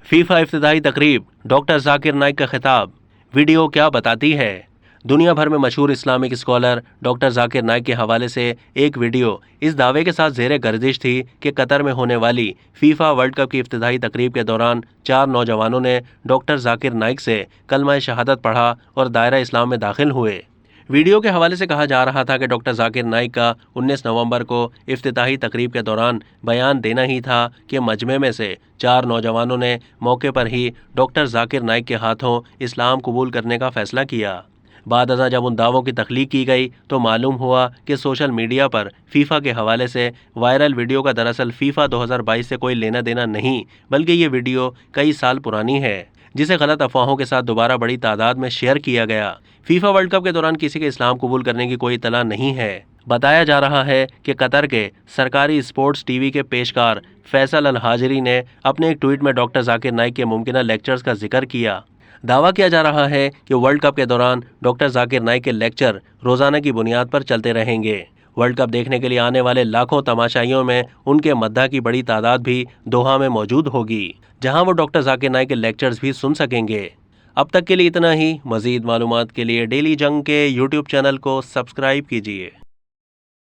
FIFA इफ्तिताही तकरीब, doctor Zakir Naik का खिताब। वीडियो क्या बताती है? दुनिया भर में मशहूर Islamic scholar doctor Zakir Naik के हवाले से एक वीडियो इस दावे के साथ ज़ेरे गर्दिश थी कि कतर में होने वाली फीफा वर्ल्ड कप की इफ्तिताही तकरीब के दौरान 4 नौजवानों ने डॉक्टर जाकिर नाइक से कलमा शहादत पढ़ा और दायरा इस्लाम में दाखिल हुए। वीडियो के हवाले से कहा जा रहा था कि डॉक्टर जाकिर नाइक का 19 नवंबर को इफ्तिताही तकरीब के दौरान बयान देना ही था कि मजमे में से 4 नौजवानों ने मौके पर ही डॉक्टर जाकिर नाइक के हाथों इस्लाम कबूल करने का फैसला किया। बाद अज़ा जब उन दावों की तख्लीक की गई तो मालूम हुआ कि सोशल मीडिया पर फीफा के हवाले से वायरल वीडियो का दरअसल फीफा 2022 से कोई लेना देना नहीं, बल्कि ये वीडियो कई साल पुरानी है, जिसे गलत अफवाहों के साथ दोबारा बड़ी तादाद में शेयर किया गया। फीफा वर्ल्ड कप के दौरान किसी के इस्लाम कबूल करने की कोई इतला नहीं है। बताया जा रहा है कि कतर के सरकारी स्पोर्ट्स टीवी के पेशकार फैसल अल हाजरी ने अपने एक ट्वीट में डॉक्टर जाकिर नाइक के मुमकिन लेक्चर्स का जिक्र किया। दावा किया जा रहा है कि वर्ल्ड कप के दौरान डॉक्टर जाकिर नाइक के लेक्चर रोजाना की बुनियाद पर चलते रहेंगे। वर्ल्ड कप देखने के लिए आने वाले लाखों तमाशाइयों में उनके मद्दा की बड़ी तादाद भी दोहा में मौजूद होगी, जहां वो डॉक्टर जाकिर नाइक के लेक्चर्स भी सुन सकेंगे। अब तक के लिए इतना ही। मजीद मालूमात के लिए डेली जंग के यूट्यूब चैनल को सब्सक्राइब कीजिए।